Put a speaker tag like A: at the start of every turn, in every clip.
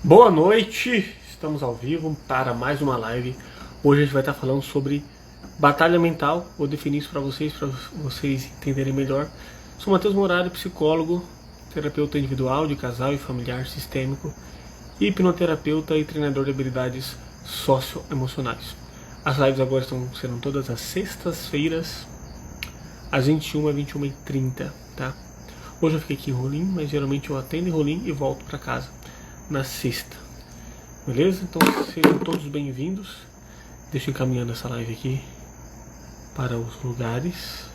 A: Boa noite, estamos ao vivo para mais uma live. Hoje a gente vai estar falando sobre batalha mental. Vou definir isso para vocês entenderem melhor. Sou Matheus Morari, psicólogo, terapeuta individual de casal e familiar sistêmico, hipnoterapeuta e treinador de habilidades socioemocionais. As lives agora estão sendo todas as sextas-feiras, às 21 a 21h30, tá? Hoje eu fiquei aqui em Rolim, mas geralmente eu atendo em Rolim e volto para casa na sexta. Beleza? Então sejam todos bem-vindos. Deixa eu encaminhando essa live aqui para os lugares.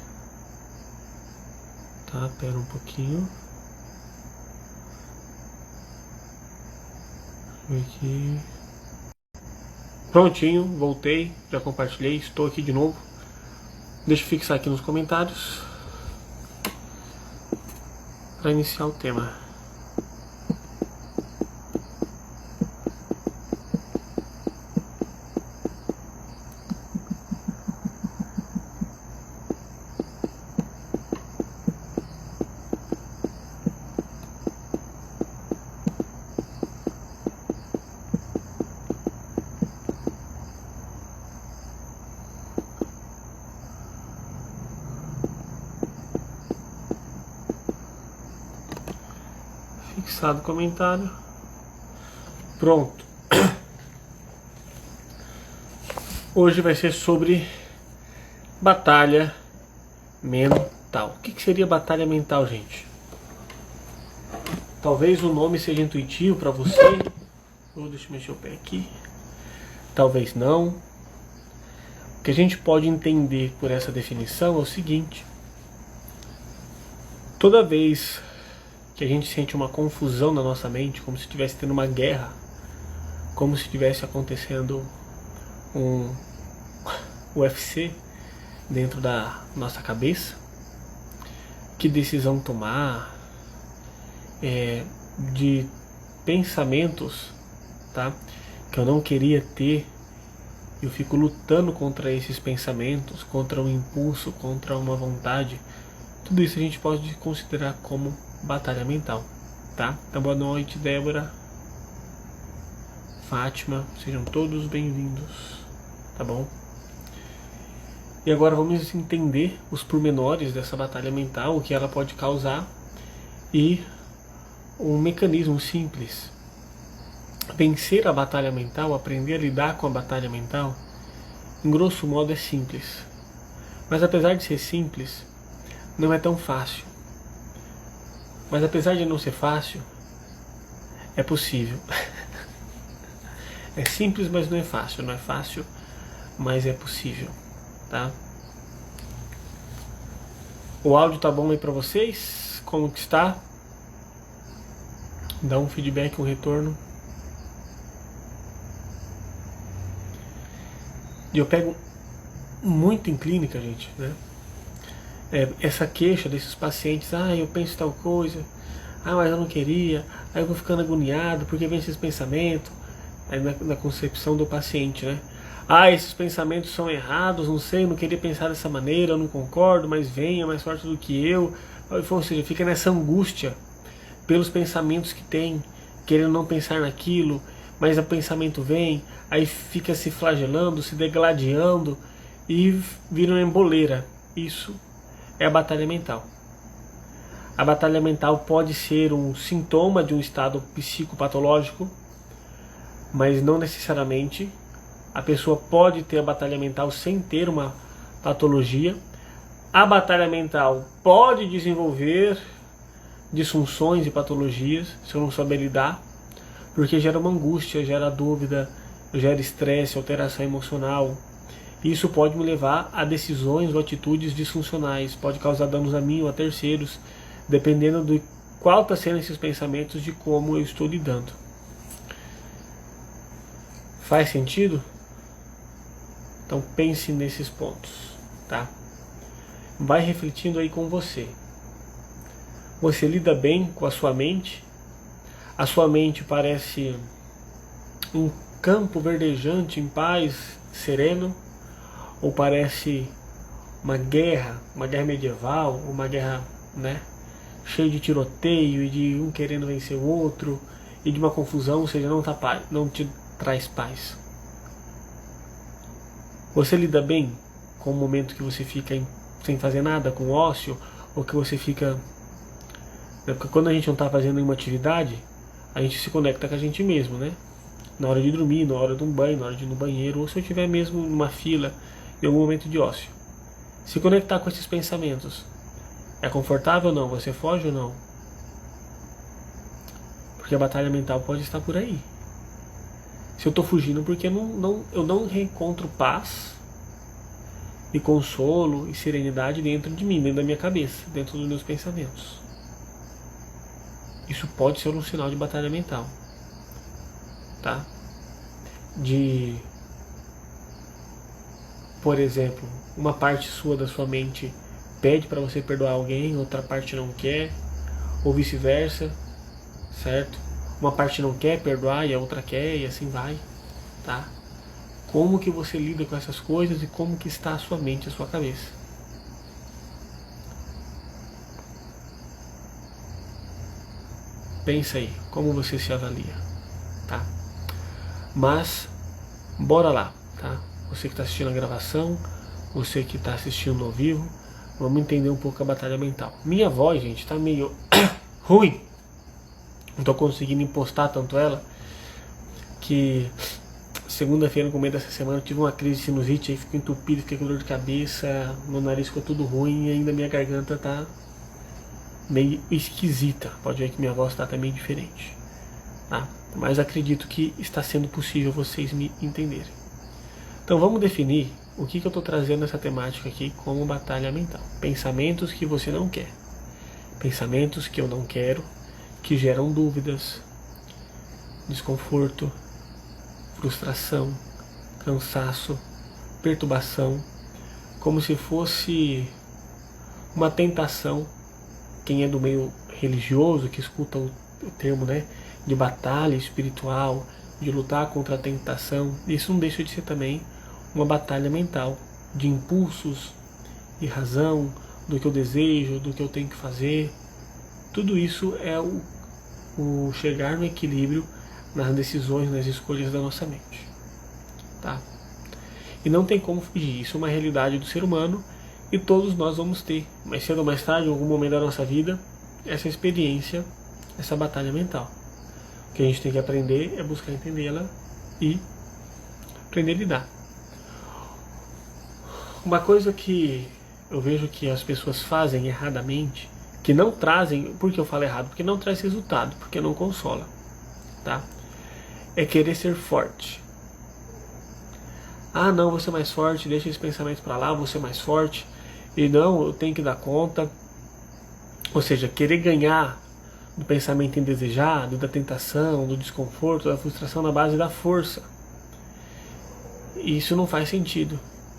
A: Tá? Pera um pouquinho. Aqui. Prontinho, voltei, já compartilhei, estou aqui de novo. Deixa eu fixar aqui nos comentários para iniciar o tema. Fixado o comentário. Pronto. Hoje vai ser sobre batalha mental. O que seria batalha mental, gente? Talvez o nome seja intuitivo para você. Deixa eu mexer o pé aqui. Talvez não. O que a gente pode entender por essa definição é o seguinte: toda vez que a gente sente uma confusão na nossa mente, como se estivesse tendo uma guerra, como se estivesse acontecendo um UFC dentro da nossa cabeça, que decisão tomar, de pensamentos, tá? Que eu não queria ter, eu fico lutando contra esses pensamentos, contra um impulso, contra uma vontade. Tudo isso a gente pode considerar como batalha mental, tá? Então boa noite, Débora, Fátima, sejam todos bem-vindos, tá bom? E agora vamos entender os pormenores dessa batalha mental, o que ela pode causar e um mecanismo simples. Vencer a batalha mental, aprender a lidar com a batalha mental, em grosso modo é simples. Mas apesar de ser simples, não é tão fácil. Mas apesar de não ser fácil, é possível. É simples, mas não é fácil. Não é fácil, mas é possível, tá? O áudio tá bom aí pra vocês? Como que está? Dá um feedback, um retorno. E eu pego muito em clínica, gente, né? Essa queixa desses pacientes: eu penso tal coisa, mas eu não queria, aí eu vou ficando agoniado porque vem esses pensamentos, aí na concepção do paciente, né? Esses pensamentos são errados, não sei, eu não queria pensar dessa maneira, eu não concordo, mas vem, é mais forte do que eu. Ou seja, fica nessa angústia pelos pensamentos que tem, querendo não pensar naquilo, mas o pensamento vem, aí fica se flagelando, se degladiando e vira uma emboleira. Isso é a batalha mental. A batalha mental pode ser um sintoma de um estado psicopatológico, mas não necessariamente. A pessoa pode ter a batalha mental sem ter uma patologia. A batalha mental pode desenvolver disfunções e patologias, se eu não souber lidar, porque gera uma angústia, gera dúvida, gera estresse, alteração emocional. Isso pode me levar a decisões ou atitudes disfuncionais, pode causar danos a mim ou a terceiros, dependendo de qual está sendo esses pensamentos, de como eu estou lidando. Faz sentido? Então pense nesses pontos, tá? Vai refletindo aí com você. Você lida bem com a sua mente? A sua mente parece um campo verdejante, em paz, sereno? Ou parece uma guerra medieval, uma guerra, né, cheia de tiroteio e de um querendo vencer o outro e de uma confusão, ou seja, não te traz paz. Você lida bem com o momento que você fica sem fazer nada, com ócio, ou que você fica... Porque quando a gente não está fazendo nenhuma atividade, a gente se conecta com a gente mesmo, né? Na hora de dormir, na hora de um banho, na hora de ir no banheiro, ou se eu estiver mesmo numa fila, em algum momento de ócio. Se conectar com esses pensamentos. É confortável ou não? Você foge ou não? Porque a batalha mental pode estar por aí. Se eu estou fugindo porque eu não reencontro paz e consolo e serenidade dentro de mim, dentro da minha cabeça, dentro dos meus pensamentos. Isso pode ser um sinal de batalha mental. Tá? Por exemplo, uma parte sua da sua mente pede para você perdoar alguém, outra parte não quer, ou vice-versa, certo? Uma parte não quer perdoar e a outra quer, e assim vai, tá? Como que você lida com essas coisas e como que está a sua mente, a sua cabeça? Pensa aí, como você se avalia, tá? Mas, bora lá, tá? Você que está assistindo a gravação, você que está assistindo ao vivo, vamos entender um pouco a batalha mental. Minha voz, gente, tá meio ruim. Não tô conseguindo impostar tanto ela, que segunda-feira, no começo dessa semana, eu tive uma crise de sinusite, aí fico entupido, fiquei com dor de cabeça, meu nariz ficou tudo ruim e ainda minha garganta tá meio esquisita. Pode ver que minha voz tá também diferente, tá? Mas acredito que está sendo possível vocês me entenderem. Então vamos definir o que eu estou trazendo nessa temática aqui como batalha mental. Pensamentos que você não quer. Pensamentos que eu não quero, que geram dúvidas, desconforto, frustração, cansaço, perturbação, como se fosse uma tentação. Quem é do meio religioso, que escuta o termo, né, de batalha espiritual, de lutar contra a tentação, isso não deixa de ser também uma batalha mental, de impulsos e razão, do que eu desejo, do que eu tenho que fazer. Tudo isso é o chegar no equilíbrio nas decisões, nas escolhas da nossa mente, tá? E não tem como fugir, isso é uma realidade do ser humano e todos nós vamos ter, mais cedo ou mais tarde, em algum momento da nossa vida, essa experiência, essa batalha mental. O que a gente tem que aprender é buscar entendê-la e aprender a lidar. Uma coisa que eu vejo que as pessoas fazem erradamente, que não trazem, por que eu falo errado? Porque não traz resultado, porque não consola, tá? É querer ser forte. Ah, não, vou ser mais forte, deixa esse pensamento pra lá, vou ser mais forte, e não, eu tenho que dar conta. Ou seja, querer ganhar do pensamento indesejado, da tentação, do desconforto, da frustração na base da força. E isso não faz sentido,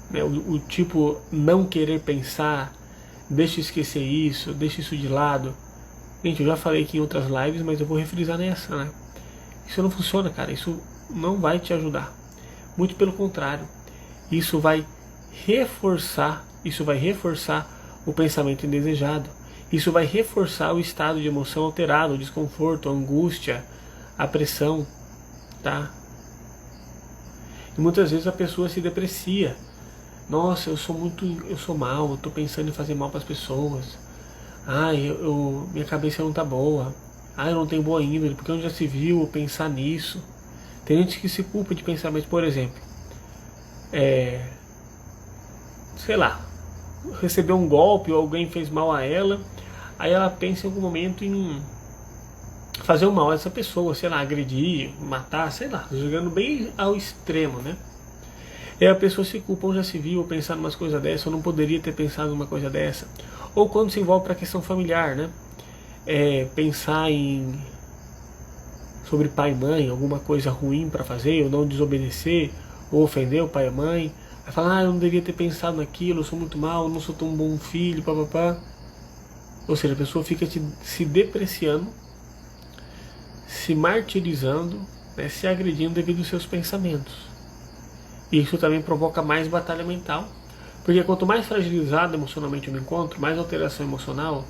A: né? O tipo não querer pensar, deixa eu esquecer isso, deixa isso de lado. Gente, eu já falei aqui em outras lives, mas eu vou refrisar nessa, né? Isso não funciona, cara, isso não vai te ajudar. Muito pelo contrário, isso vai reforçar o pensamento indesejado. Isso vai reforçar o estado de emoção alterado, o desconforto, a angústia, a pressão, tá? E muitas vezes a pessoa se deprecia. Nossa, eu sou mal, eu tô pensando em fazer mal para as pessoas. Minha cabeça não tá boa. Eu não tenho boa índole, porque onde já se viu pensar nisso? Tem gente que se culpa de pensamentos, por exemplo, sei lá, recebeu um golpe ou alguém fez mal a ela, aí ela pensa em algum momento em fazer um mal a essa pessoa, sei lá, agredir, matar, sei lá, jogando bem ao extremo, né? E a pessoa se culpa, ou já se viu pensar numa coisa dessa, ou não poderia ter pensado numa coisa dessa. Ou quando se envolve para a questão familiar, né? Pensar sobre pai e mãe, alguma coisa ruim para fazer, ou não desobedecer, ou ofender o pai e a mãe. Aí fala, eu não deveria ter pensado naquilo, eu sou muito mal, eu não sou tão bom filho, papapá. Ou seja, a pessoa fica se depreciando, se martirizando, né, se agredindo devido aos seus pensamentos. E isso também provoca mais batalha mental, porque quanto mais fragilizado emocionalmente eu me encontro, mais alteração emocional,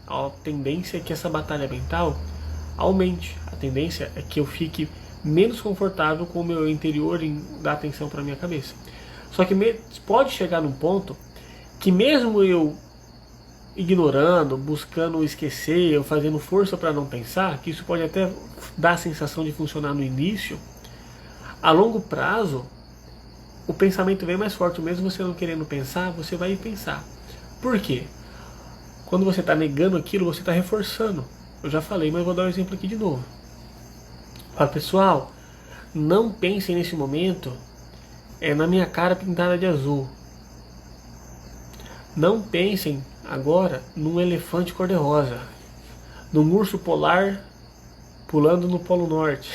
A: a tendência é que essa batalha mental aumente. A tendência é que eu fique menos confortável com o meu interior em dar atenção para a minha cabeça. Só que pode chegar num ponto que mesmo eu ignorando, buscando esquecer, eu fazendo força para não pensar, que isso pode até dar a sensação de funcionar no início, a longo prazo o pensamento vem mais forte, mesmo você não querendo pensar, você vai pensar. Por quê? Quando você está negando aquilo, você está reforçando. Eu já falei, mas vou dar um exemplo aqui de novo. Fala, pessoal, não pensem nesse momento na minha cara pintada de azul. Não pensem agora num elefante cor-de-rosa, num urso polar pulando no Polo Norte.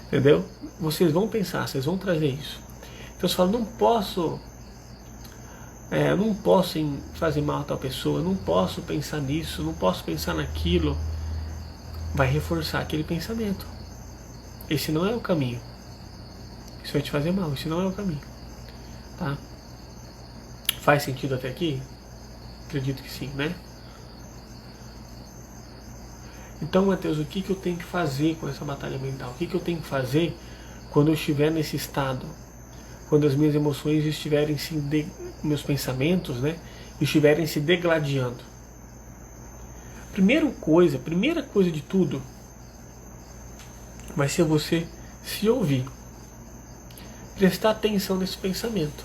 A: Entendeu? Vocês vão pensar, vocês vão trazer isso. Então você fala, não posso fazer mal a tal pessoa, não posso pensar nisso, não posso pensar naquilo. Vai reforçar aquele pensamento. Esse não é o caminho. Isso vai te fazer mal, esse não é o caminho. Tá? Faz sentido até aqui? Acredito que sim, né? Então, Mateus, o que eu tenho que fazer com essa batalha mental? O que eu tenho que fazer quando eu estiver nesse estado? Quando as minhas emoções estiverem meus pensamentos, né, estiverem se degladiando? Primeira coisa de tudo, vai ser você se ouvir. Prestar atenção nesse pensamento.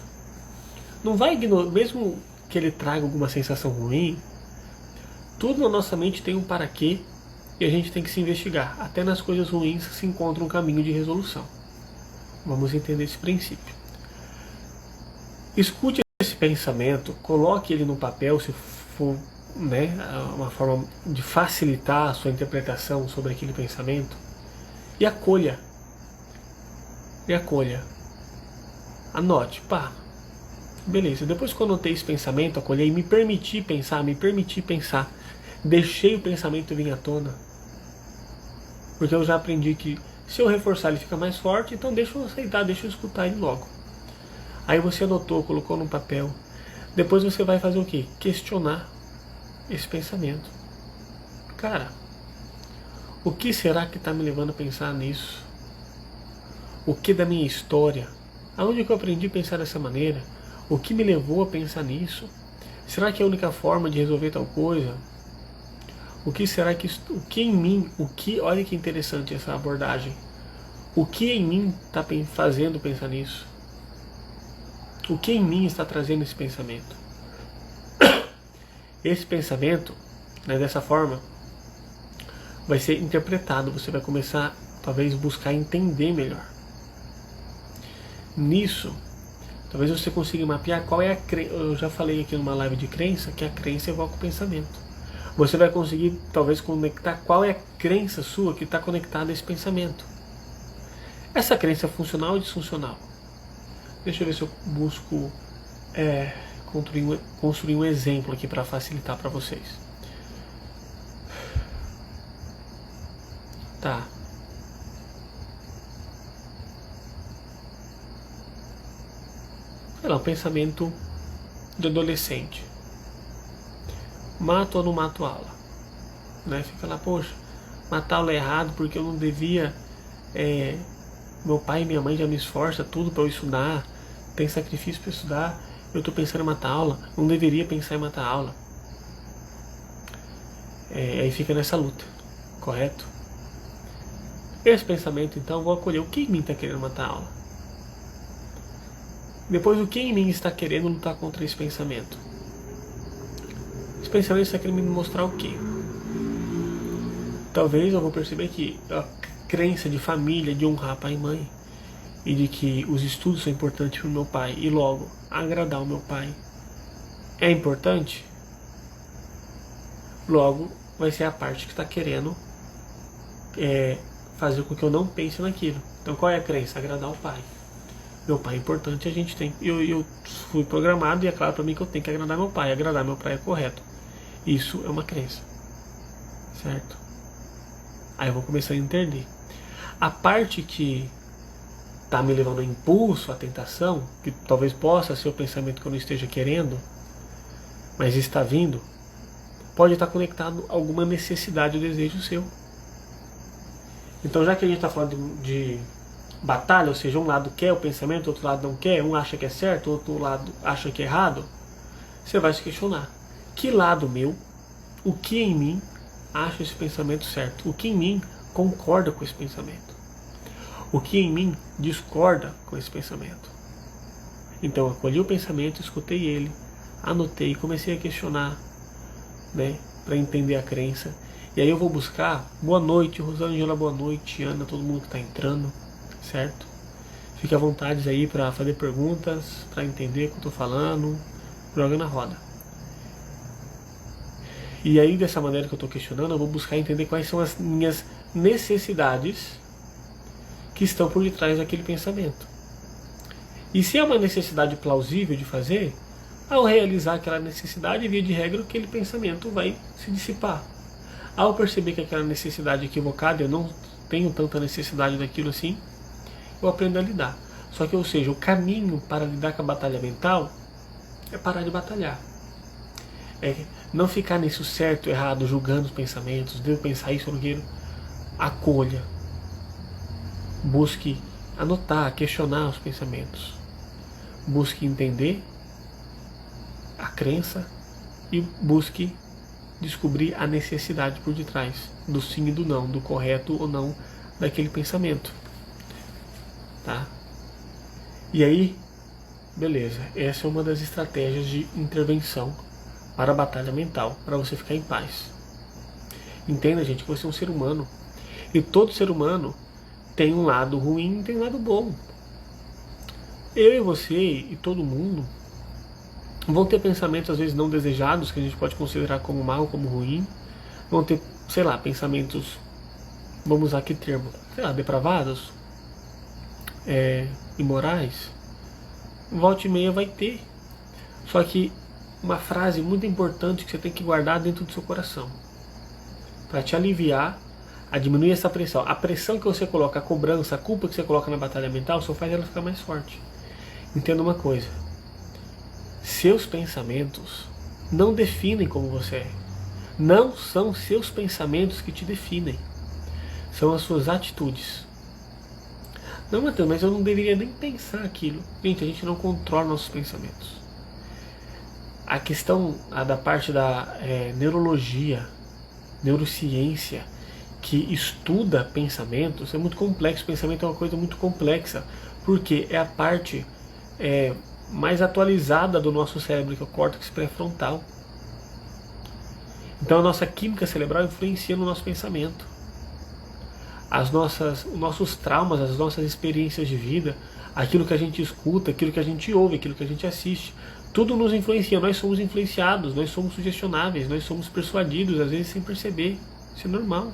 A: Não vai ignorar, mesmo que ele traga alguma sensação ruim, tudo na nossa mente tem um para quê e a gente tem que se investigar. Até nas coisas ruins se encontra um caminho de resolução. Vamos entender esse princípio. Escute esse pensamento, coloque ele no papel, se for, né, uma forma de facilitar a sua interpretação sobre aquele pensamento, e acolha. Anote, beleza, depois que eu anotei esse pensamento, acolhei, me permiti pensar, deixei o pensamento vir à tona, porque eu já aprendi que se eu reforçar ele fica mais forte, então deixa eu aceitar, deixa eu escutar ele logo. Aí você anotou, colocou no papel, depois você vai fazer o quê? Questionar esse pensamento. Cara, o que será que está me levando a pensar nisso? O que da minha história? Aonde que eu aprendi a pensar dessa maneira? O que me levou a pensar nisso? Será que é a única forma de resolver tal coisa? O que será que... O que em mim... olha que interessante essa abordagem. O que em mim está fazendo pensar nisso? O que em mim está trazendo esse pensamento? Esse pensamento, né, dessa forma, vai ser interpretado. Você vai começar, talvez, buscar entender melhor. Nisso, talvez você consiga mapear qual é a crença. Eu já falei aqui numa live de crença que a crença evoca o pensamento. Você vai conseguir, talvez, conectar qual é a crença sua que está conectada a esse pensamento. Essa crença é funcional ou disfuncional? Deixa eu ver se eu busco construir um exemplo aqui para facilitar para vocês. Tá. Sei lá, um pensamento de adolescente. Mato ou não mato aula? Né? Fica lá, poxa, matar aula é errado porque eu não devia... meu pai e minha mãe já me esforçam tudo para eu estudar, tem sacrifício para estudar, eu estou pensando em matar aula, não deveria pensar em matar aula. Aí fica nessa luta, correto? Esse pensamento, então, eu vou acolher o que em mim está querendo matar a aula. Depois, o que em mim está querendo lutar contra esse pensamento? Esse pensamento está querendo me mostrar o quê? Talvez eu vou perceber que a crença de família, de honrar pai e mãe, e de que os estudos são importantes para o meu pai, e logo, agradar o meu pai, é importante? Logo, vai ser a parte que está querendo fazer com que eu não pense naquilo. Então, qual é a crença? Agradar o pai. Meu pai é importante, a gente tem... Eu fui programado e é claro para mim que eu tenho que agradar meu pai. Agradar meu pai é correto. Isso é uma crença. Certo? Aí eu vou começar a entender. A parte que está me levando ao impulso, à tentação, que talvez possa ser o pensamento que eu não esteja querendo, mas está vindo, pode estar conectado a alguma necessidade ou desejo seu. Então, já que a gente está falando de batalha, ou seja, um lado quer o pensamento, outro lado não quer, um acha que é certo, outro lado acha que é errado, você vai se questionar. Que lado meu, o que em mim acha esse pensamento certo? O que em mim concorda com esse pensamento? O que em mim discorda com esse pensamento? Então eu acolhi o pensamento, escutei ele, anotei, comecei a questionar, né, para entender a crença. E aí eu vou buscar, boa noite Rosângela, boa noite Ana, todo mundo que está entrando, certo? Fique à vontade aí para fazer perguntas, para entender o que eu estou falando, joga na roda. E aí dessa maneira que eu estou questionando, eu vou buscar entender quais são as minhas necessidades que estão por detrás daquele pensamento. E se é uma necessidade plausível de fazer, ao realizar aquela necessidade, via de regra, aquele pensamento vai se dissipar. Ao perceber que aquela necessidade é equivocada, eu não tenho tanta necessidade daquilo assim, eu aprendo a lidar. Só que, ou seja, o caminho para lidar com a batalha mental é parar de batalhar. É não ficar nisso certo, errado, julgando os pensamentos, devo pensar isso ou aquilo. Acolha. Busque anotar, questionar os pensamentos. Busque entender a crença e busque descobrir a necessidade por detrás do sim e do não, do correto ou não daquele pensamento. Tá? E aí, beleza, essa é uma das estratégias de intervenção para a batalha mental, para você ficar em paz. Entenda, gente, que você é um ser humano. E todo ser humano tem um lado ruim e tem um lado bom. Eu e você e todo mundo vão ter pensamentos às vezes não desejados, que a gente pode considerar como mal, como ruim. Vão ter, sei lá, pensamentos, vamos usar que termo, sei lá, depravados, imorais. Volta e meia vai ter. Só que uma frase muito importante que você tem que guardar dentro do seu coração, para te aliviar, a diminuir essa pressão. A pressão que você coloca, a cobrança, a culpa que você coloca na batalha mental, só faz ela ficar mais forte. Entenda uma coisa: seus pensamentos não definem como você é. Não são seus pensamentos que te definem. São as suas atitudes. Não, Matheus, mas eu não deveria nem pensar aquilo. Gente, a gente não controla nossos pensamentos. A questão da parte da neurologia, neurociência, que estuda pensamentos, é muito complexo. O pensamento é uma coisa muito complexa, porque é a parte mais atualizada do nosso cérebro, que é o córtex pré-frontal. Então a nossa química cerebral influencia no nosso pensamento. Os nossos traumas, as nossas experiências de vida, aquilo que a gente escuta, aquilo que a gente ouve, aquilo que a gente assiste, tudo nos influencia. Nós somos influenciados, nós somos sugestionáveis, nós somos persuadidos, às vezes sem perceber. Isso é normal.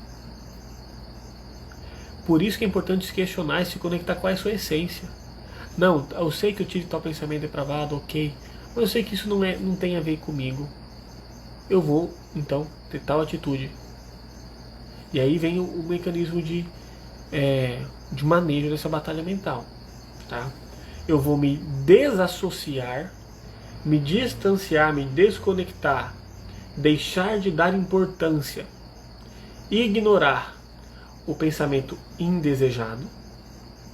A: Por isso que é importante se questionar e se conectar com a sua essência. Não, eu sei que eu tive tal pensamento depravado, ok, mas eu sei que isso não tem a ver comigo. Eu vou, então, ter tal atitude. E aí vem o mecanismo de manejo dessa batalha mental. Tá? Eu vou me desassociar, me distanciar, me desconectar, deixar de dar importância, ignorar o pensamento indesejado.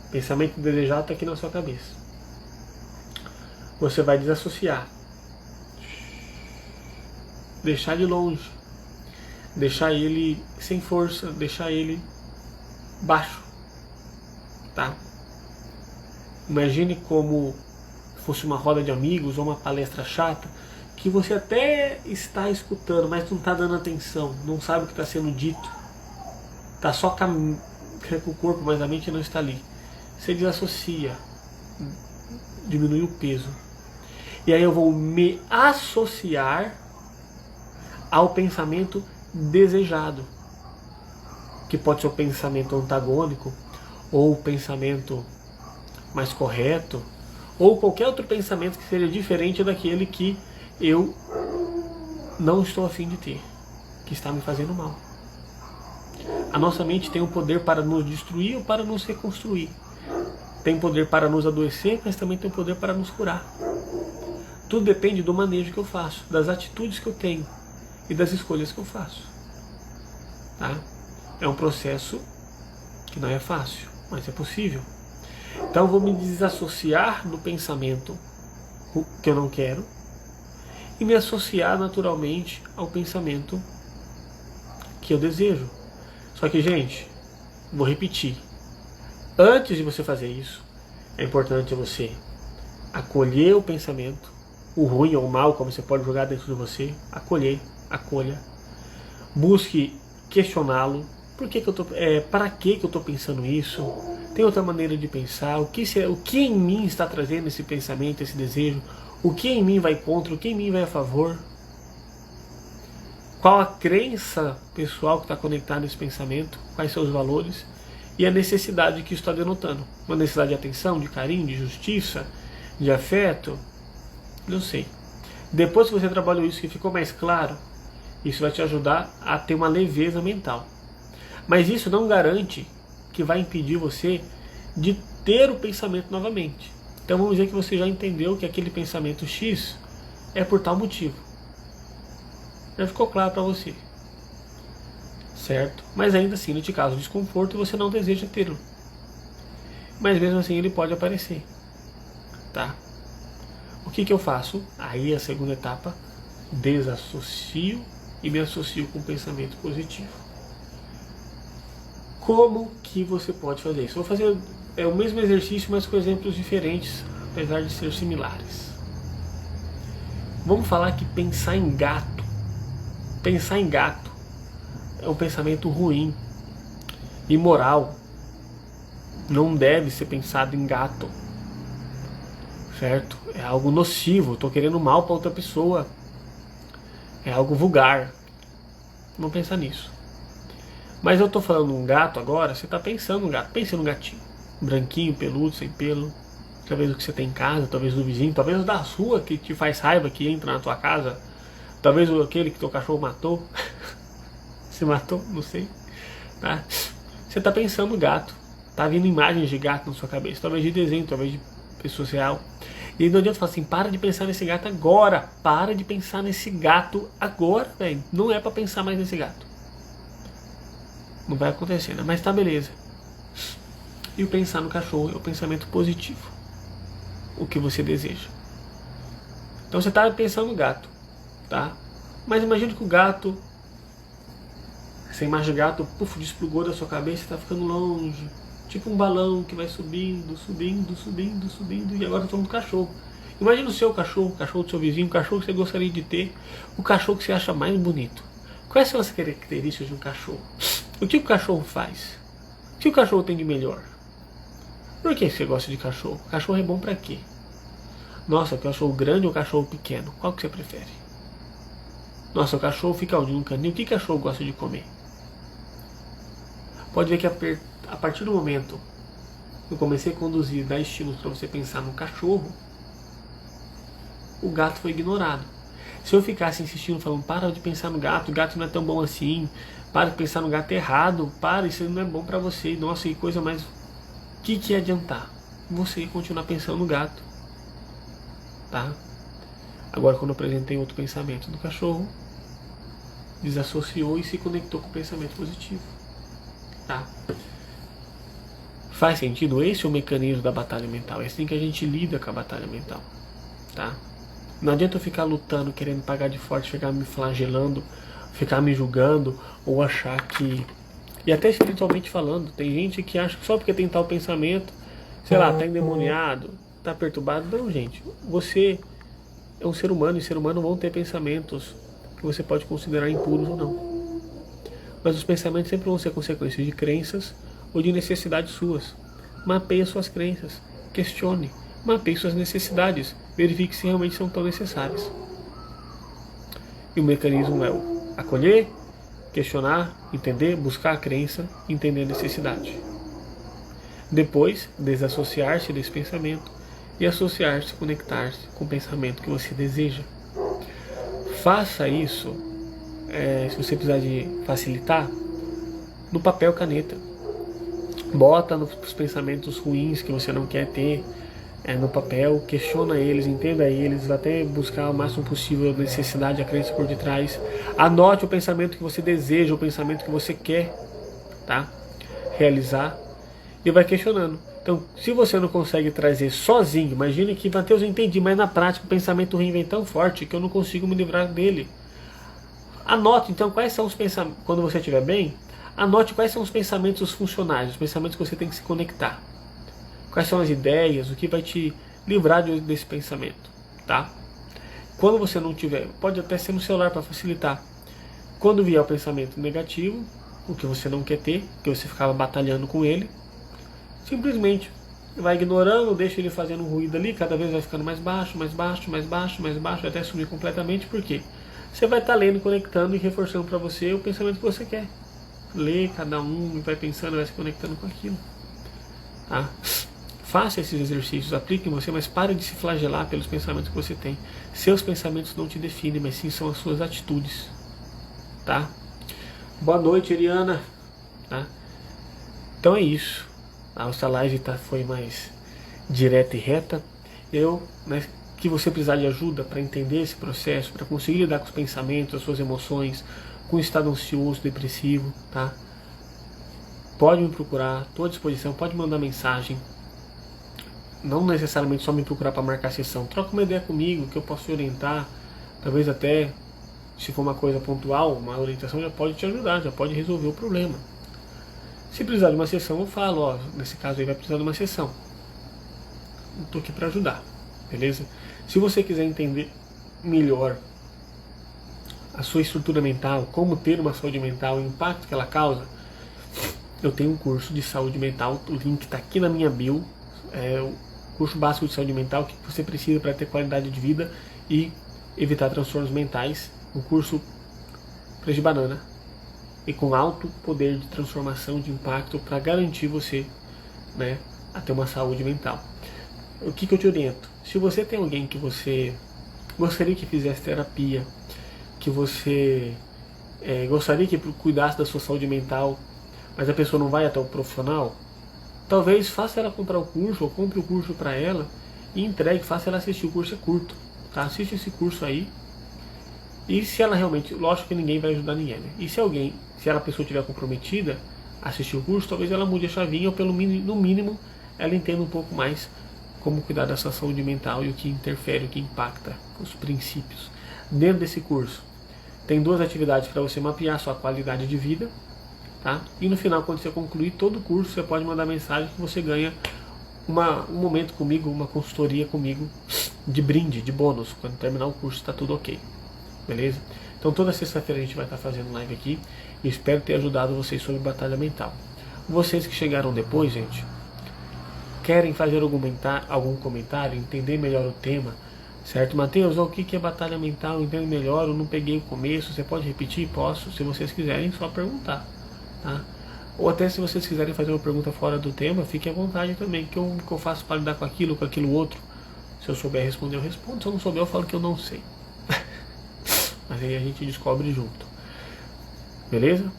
A: O pensamento indesejado está aqui na sua cabeça. Você vai desassociar, deixar ele longe, deixar ele sem força, deixar ele baixo, tá? Imagine como fosse uma roda de amigos ou uma palestra chata, que você até está escutando, mas não está dando atenção, não sabe o que está sendo dito, está só com o corpo, mas a mente não está ali. Você desassocia, diminui o peso. E aí eu vou me associar ao pensamento desejado, que pode ser o pensamento antagônico, ou o pensamento mais correto, ou qualquer outro pensamento que seja diferente daquele que eu não estou a fim de ter, que está me fazendo mal. A nossa mente tem o poder para nos destruir ou para nos reconstruir. Tem poder para nos adoecer, mas também tem poder para nos curar. Tudo depende do manejo que eu faço, das atitudes que eu tenho. e das escolhas que eu faço. Tá? É um processo que não é fácil, mas é possível. Então eu vou me desassociar do pensamento que eu não quero e me associar naturalmente ao pensamento que eu desejo. Só que, gente, vou repetir. Antes de você fazer isso, é importante você acolher o pensamento, o ruim ou o mal, como você pode jogar dentro de você, acolha. Busque questioná-lo. Para que eu estou pensando isso? Tem outra maneira de pensar? O que em mim está trazendo esse pensamento, esse desejo? O que em mim vai contra? O que em mim vai a favor? Qual a crença pessoal que está conectada nesse pensamento? Quais são os valores? E a necessidade que isso está denotando. Uma necessidade de atenção, de carinho, de justiça, de afeto? Não sei. Depois que você trabalhou isso, que ficou mais claro, isso vai te ajudar a ter uma leveza mental. Mas isso não garante que vai impedir você de ter o pensamento novamente. Então vamos dizer que você já entendeu que aquele pensamento X é por tal motivo. Já ficou claro para você. Certo? Mas ainda assim ele te causa desconforto e você não deseja tê-lo. Mas mesmo assim ele pode aparecer. Tá? O que eu faço? Aí a segunda etapa, desassocio e me associo com um pensamento positivo. Como que você pode fazer isso? Vou fazer o mesmo exercício, mas com exemplos diferentes, apesar de ser similares. Vamos falar que pensar em gato é um pensamento ruim, imoral. Não deve ser pensado em gato, certo? É algo nocivo, estou querendo mal para outra pessoa. É algo vulgar. Não pensa nisso. Mas eu estou falando um gato agora, você está pensando no gato. Pense no gatinho. Branquinho, peludo, sem pelo. Talvez o que você tem em casa, talvez do vizinho, talvez o da sua que te faz raiva, que entra na tua casa. Talvez aquele que teu cachorro matou. Se matou, não sei. Tá? Você está pensando no gato. Tá vindo imagens de gato na sua cabeça. Talvez de desenho, talvez de pessoa real. E aí não adianta falar assim, para de pensar nesse gato agora. Para de pensar nesse gato agora, velho. Não é para pensar mais nesse gato. Não vai acontecer, né? Mas tá, beleza. E o pensar no cachorro é o pensamento positivo. O que você deseja. Então você tá pensando no gato, tá? Mas imagine que o gato, essa imagem do gato, desplugou da sua cabeça e tá ficando longe. Tipo um balão que vai subindo, e agora eu tô falando do cachorro. Imagina o seu cachorro, o cachorro do seu vizinho, o cachorro que você gostaria de ter, o cachorro que você acha mais bonito. Quais são as características de um cachorro? O que o cachorro faz? O que o cachorro tem de melhor? Por que você gosta de cachorro? O cachorro é bom pra quê? Nossa, cachorro grande ou cachorro pequeno? Qual que você prefere? Nossa, o cachorro fica onde? No canil? O que o cachorro gosta de comer? Pode ver que a partir do momento que eu comecei a conduzir, dar estímulos para você pensar no cachorro, o gato foi ignorado. Se eu ficasse insistindo, falando, para de pensar no gato, o gato não é tão bom assim, para de pensar no gato errado, isso não é bom pra você, nossa, que coisa mais... O que ia adiantar? Você ia continuar pensando no gato, tá? Agora, quando eu apresentei outro pensamento do cachorro, desassociou e se conectou com o pensamento positivo, tá? Faz sentido? Esse é o mecanismo da batalha mental, é assim que a gente lida com a batalha mental, tá? Não adianta eu ficar lutando, querendo pagar de forte, ficar me flagelando, ficar me julgando, ou achar que... E até espiritualmente falando, tem gente que acha que só porque tem tal pensamento, sei lá, tá endemoniado, tá perturbado. Não, gente, você é um ser humano, e ser humano vão ter pensamentos que você pode considerar impuros ou não. Mas os pensamentos sempre vão ser consequências de crenças ou de necessidades suas. Mapeie suas crenças, questione, mapeie suas necessidades, verifique se realmente são tão necessárias. E o mecanismo é o acolher, questionar, entender, buscar a crença, entender a necessidade. Depois, desassociar-se desse pensamento e associar-se, conectar-se com o pensamento que você deseja. Faça isso, se você precisar de facilitar, no papel caneta. Bota nos pensamentos ruins que você não quer ter, no papel, questiona eles, entenda eles, até buscar o máximo possível a necessidade, a crença por detrás. Anote o pensamento que você deseja, o pensamento que você quer, tá? Realizar, e vai questionando. Então, se você não consegue trazer sozinho, imagine que, Mateus, eu entendi, mas na prática o pensamento ruim vem tão forte que eu não consigo me livrar dele. Anote então quais são os pensamentos, quando você estiver bem, anote quais são os pensamentos funcionais, os pensamentos que você tem que se conectar. Quais são as ideias, o que vai te livrar desse pensamento, tá? Quando você não tiver, pode até ser no celular para facilitar. Quando vier o pensamento negativo, o que você não quer ter, que você ficava batalhando com ele, simplesmente vai ignorando, deixa ele fazendo um ruído ali, cada vez vai ficando mais baixo, mais baixo, mais baixo, mais baixo, até sumir completamente, por quê? Você vai estar lendo, conectando e reforçando para você o pensamento que você quer. Lê cada um e vai pensando, vai se conectando com aquilo, tá? Faça esses exercícios, aplique em você, mas pare de se flagelar pelos pensamentos que você tem. Seus pensamentos não te definem, mas sim são as suas atitudes, tá? Boa noite, Eliana, tá? Então é isso. Essa live foi mais direta e reta. Que você precisar de ajuda para entender esse processo, para conseguir lidar com os pensamentos, as suas emoções, com o estado ansioso, depressivo, tá? Pode me procurar, estou à disposição, pode mandar mensagem. Não necessariamente só me procurar para marcar sessão. Troca uma ideia comigo que eu posso te orientar. Talvez até, se for uma coisa pontual, uma orientação já pode te ajudar, já pode resolver o problema. Se precisar de uma sessão, eu falo, ó, nesse caso aí vai precisar de uma sessão. Estou aqui para ajudar, beleza? Se você quiser entender melhor a sua estrutura mental, como ter uma saúde mental, o impacto que ela causa, eu tenho um curso de saúde mental, o link está aqui na minha bio, é o curso básico de saúde mental que você precisa para ter qualidade de vida e evitar transtornos mentais, um curso preço de banana e com alto poder de transformação, de impacto para garantir você, né, a ter uma saúde mental. O que eu te oriento? Se você tem alguém que você gostaria que fizesse terapia, que você gostaria que cuidasse da sua saúde mental, mas a pessoa não vai até o profissional, talvez faça ela comprar o curso, ou compre o curso para ela e entregue, faça ela assistir. O curso é curto, tá? Assiste esse curso aí. E se ela realmente, lógico que ninguém vai ajudar ninguém, né? E se a pessoa estiver comprometida a assistir o curso, talvez ela mude a chavinha, ou no mínimo ela entenda um pouco mais como cuidar da sua saúde mental e o que interfere, o que impacta, os princípios. Dentro desse curso tem 2 atividades para você mapear a sua qualidade de vida, tá? E no final, quando você concluir todo o curso, você pode mandar mensagem que você ganha um momento comigo, uma consultoria comigo de brinde, de bônus. Quando terminar o curso está tudo ok, beleza? Então toda sexta-feira a gente vai estar fazendo live aqui e espero ter ajudado vocês sobre batalha mental. Vocês que chegaram depois, gente, querem fazer algum comentário, entender melhor o tema, certo? Mateus, o que é batalha mental? Entendo melhor, eu não peguei o começo, você pode repetir? Posso, se vocês quiserem, só perguntar, tá? Ou até se vocês quiserem fazer uma pergunta fora do tema, fique à vontade também, que eu faço para lidar com aquilo outro. Se eu souber responder, eu respondo, se eu não souber, eu falo que eu não sei. Mas aí a gente descobre junto, beleza?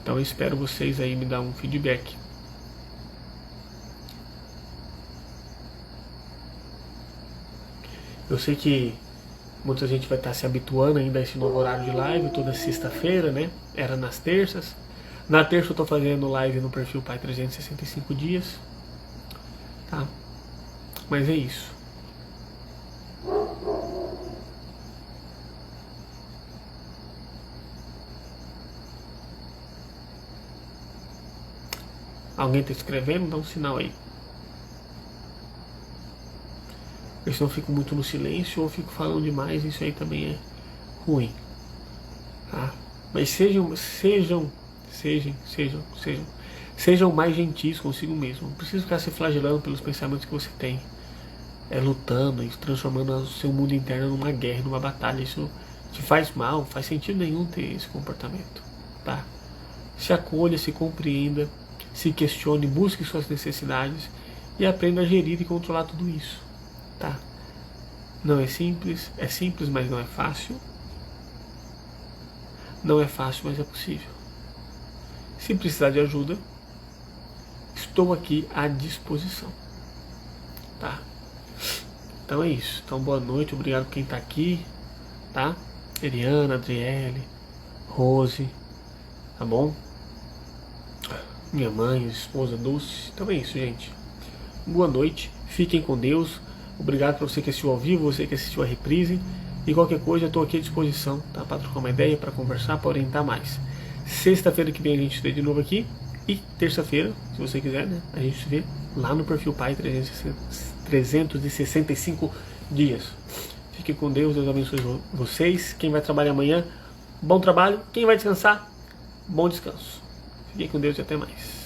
A: Então eu espero vocês aí me dar um feedback. Eu sei que muita gente vai estar se habituando ainda a esse novo horário de live, toda sexta-feira, né? Era nas terças. Na terça eu estou fazendo live no perfil Pai 365 dias, tá? Mas é isso. Alguém está escrevendo? Dá um sinal aí. Eu não fico muito no silêncio ou fico falando demais, isso aí também é ruim, tá? Mas sejam mais gentis consigo mesmo. Não precisa ficar se flagelando pelos pensamentos que você tem, lutando e transformando o seu mundo interno numa guerra, numa batalha. Isso te faz mal, não faz sentido nenhum ter esse comportamento, tá? Se acolha, se compreenda, se questione, busque suas necessidades e aprenda a gerir e controlar tudo isso, tá? Não é simples, mas não é fácil. Não é fácil, mas é possível. Se precisar de ajuda, estou aqui à disposição, tá? Então é isso. Então boa noite, obrigado por quem tá aqui, tá? Eliana, Adriele, Rose, tá bom? Minha mãe, esposa Dulce. Então é isso, gente. Boa noite, fiquem com Deus. Obrigado para você que assistiu ao vivo, você que assistiu a reprise. E qualquer coisa, eu estou aqui à disposição, tá? Para trocar uma ideia, para conversar, para orientar mais. Sexta-feira que vem a gente se vê de novo aqui. E terça-feira, se você quiser, né? A gente se vê lá no Perfil Pai 365 dias. Fiquem com Deus, Deus abençoe vocês. Quem vai trabalhar amanhã, bom trabalho. Quem vai descansar, bom descanso. Fiquem com Deus e até mais.